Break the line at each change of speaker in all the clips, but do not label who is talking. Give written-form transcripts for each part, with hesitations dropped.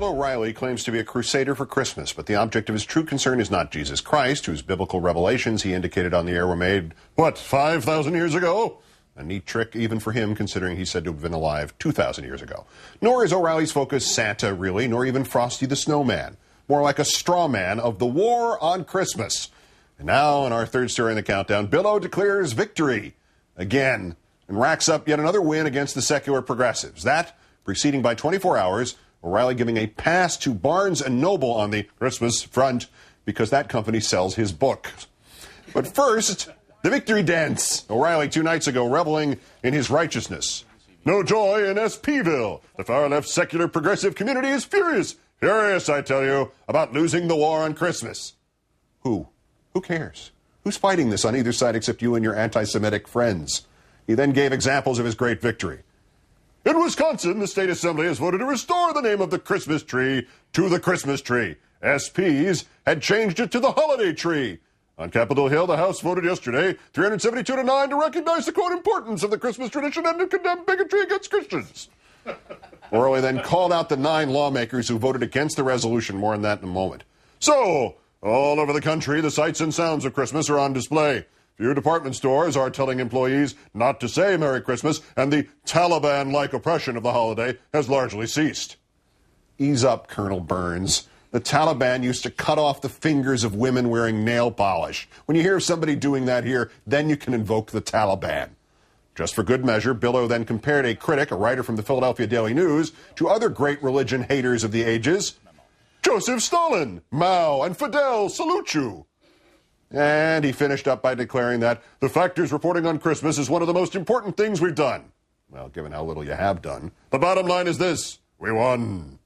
Bill O'Reilly claims to be a crusader for Christmas, but the object of his true concern is not Jesus Christ, whose biblical revelations he indicated on the air were made, 5,000 years ago? A neat trick even for him, considering he's said to have been alive 2,000 years ago. Nor is O'Reilly's focus Santa, really, nor even Frosty the Snowman. More like a straw man of the war on Christmas. And now, in our third story in the countdown, Bill O declares victory again and racks up yet another win against the secular progressives. That, preceding by 24 hours, O'Reilly giving a pass to Barnes & Noble on the Christmas front because that company sells his book. But first, the victory dance. O'Reilly 2 nights ago reveling in his righteousness. No joy in SPville. The far-left secular progressive community is furious. Furious, I tell you, about losing the war on Christmas. Who? Who cares? Who's fighting this on either side except you and your anti-Semitic friends? He then gave examples of his great victory. In Wisconsin, the state assembly has voted to restore the name of the Christmas tree to the Christmas tree. SPs had changed it to the holiday tree. On Capitol Hill, the House voted yesterday 372-9 to recognize the, quote, importance of the Christmas tradition and to condemn bigotry against Christians. O'Reilly then called out the 9 lawmakers who voted against the resolution. More on that in a moment. So, all over the country, the sights and sounds of Christmas are on display. Few department stores are telling employees not to say Merry Christmas, and the Taliban-like oppression of the holiday has largely ceased. Ease up, Colonel Burns. The Taliban used to cut off the fingers of women wearing nail polish. When you hear somebody doing that here, then you can invoke the Taliban. Just for good measure, Billow then compared a critic, a writer from the Philadelphia Daily News, to other great religion haters of the ages. Joseph Stalin, Mao, and Fidel salute you. And he finished up by declaring that the factors reporting on Christmas is one of the most important things we've done. Well, given how little you have done, the bottom line is this: we won.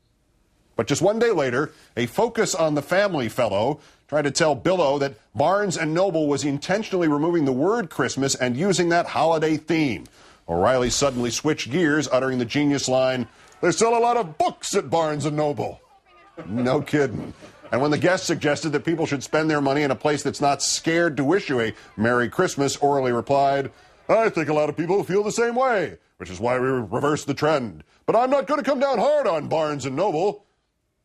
But just one day later, a Focus on the Family fellow tried to tell Billow that Barnes & Noble was intentionally removing the word Christmas and using that holiday theme. O'Reilly suddenly switched gears, uttering the genius line, "They sell a lot of books at Barnes & Noble." No kidding. And when the guest suggested that people should spend their money in a place that's not scared to wish you a Merry Christmas, O'Reilly replied, "I think a lot of people feel the same way, which is why we reversed the trend. But I'm not going to come down hard on Barnes & Noble."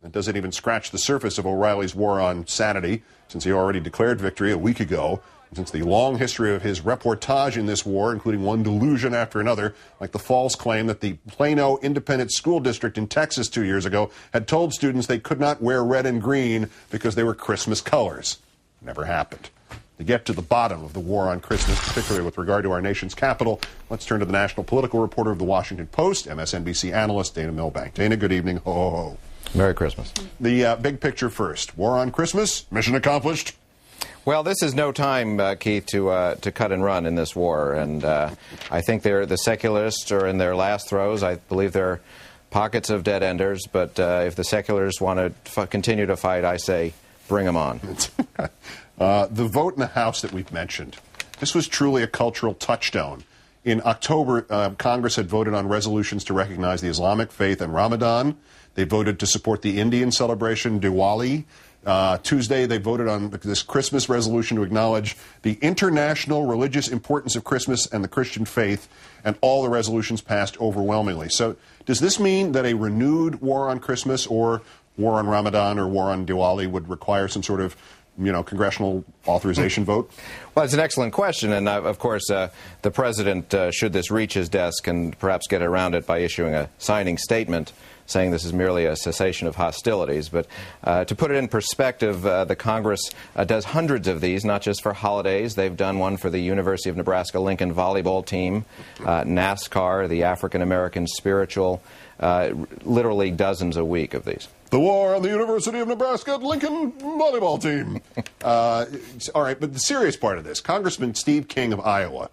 That doesn't even scratch the surface of O'Reilly's war on sanity, since he already declared victory a week ago. And since the long history of his reportage in this war, including one delusion after another, like the false claim that the Plano Independent School District in Texas 2 years ago had told students they could not wear red and green because they were Christmas colors. Never happened. To get to the bottom of the war on Christmas, particularly with regard to our nation's capital, let's turn to the national political reporter of the Washington Post, MSNBC analyst Dana Milbank. Dana, good evening. Ho, ho, ho.
Merry Christmas.
The big picture first. War on Christmas, mission accomplished.
Well, this is no time, Keith, to cut and run in this war, and I think the secularists are in their last throes. I believe there are pockets of dead-enders, but if the secularists want to continue to fight, I say bring them on.
The vote in the House that we've mentioned, this was truly a cultural touchstone. In October, Congress had voted on resolutions to recognize the Islamic faith and Ramadan. They voted to support the Indian celebration, Diwali. Tuesday, they voted on this Christmas resolution to acknowledge the international religious importance of Christmas and the Christian faith, and all the resolutions passed overwhelmingly. So does this mean that a renewed war on Christmas or war on Ramadan or war on Diwali would require some sort of congressional authorization vote?
Well, it's an excellent question, and of course, the president, should this reach his desk, and perhaps get around it by issuing a signing statement saying this is merely a cessation of hostilities. But to put it in perspective, the Congress does hundreds of these, not just for holidays. They've done one for the University of Nebraska-Lincoln volleyball team, NASCAR, the African-American spiritual, literally dozens a week of these.
The war on the University of Nebraska-Lincoln volleyball team. All right, but the serious part of this, Congressman Steve King of Iowa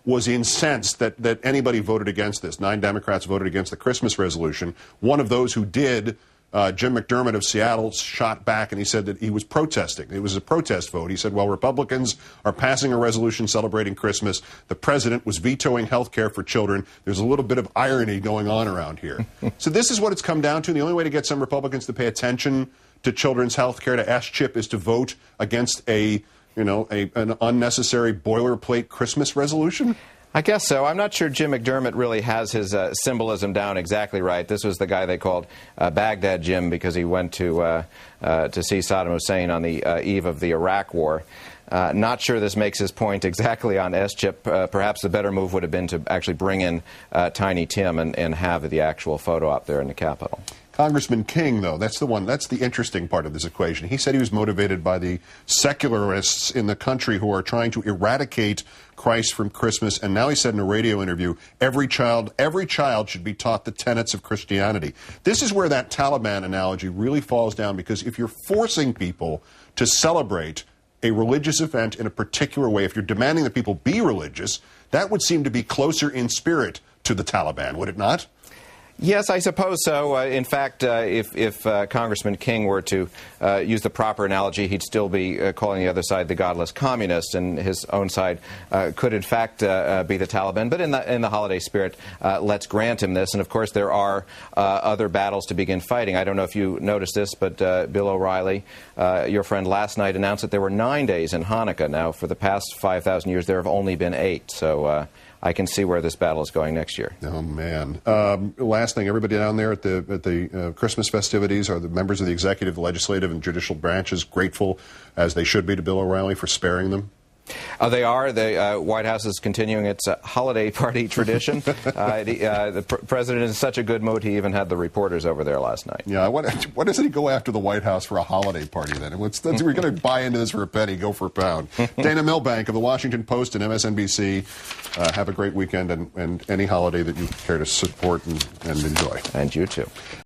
was incensed that anybody voted against this. 9 Democrats voted against the Christmas resolution. One of those who did, Jim McDermott of Seattle, shot back, and he said that he was protesting. It was a protest vote. He said, while Republicans are passing a resolution celebrating Christmas, the president was vetoing health care for children. There's a little bit of irony going on around here. So this is what it's come down to. The only way to get some Republicans to pay attention to children's health care, to SCHIP, is to vote against an unnecessary boilerplate Christmas resolution?
I guess so. I'm not sure Jim McDermott really has his symbolism down exactly right. This was the guy they called Baghdad Jim because he went to see Saddam Hussein on the eve of the Iraq War. Not sure this makes his point exactly on S-chip. Perhaps the better move would have been to actually bring in Tiny Tim and have the actual photo op there in the Capitol.
Congressman King, though, that's the interesting part of this equation. He said he was motivated by the secularists in the country who are trying to eradicate Christ from Christmas, and now he said in a radio interview, every child should be taught the tenets of Christianity. This is where that Taliban analogy really falls down, because if you're forcing people to celebrate a religious event in a particular way, if you're demanding that people be religious, that would seem to be closer in spirit to the Taliban, would it not?
Yes, I suppose so. In fact, if Congressman King were to use the proper analogy, he'd still be calling the other side the godless communists, and his own side could, in fact, be the Taliban. But in the holiday spirit, let's grant him this. And, of course, there are other battles to begin fighting. I don't know if you noticed this, but Bill O'Reilly, your friend, last night announced that there were 9 days in Hanukkah. Now, for the past 5,000 years, there have only been 8. So I can see where this battle is going next year.
Oh, man. Last thing, everybody down there at the Christmas festivities, are the members of the executive, the legislative, and judicial branches grateful, as they should be, to Bill O'Reilly for sparing them?
They are. The White House is continuing its holiday party tradition. The president is in such a good mood, he even had the reporters over there last night.
Yeah, what doesn't he go after the White House for a holiday party then? We're going to buy into this for a penny, go for a pound. Dana Milbank of the Washington Post and MSNBC, have a great weekend and any holiday that you care to support and enjoy.
And you too.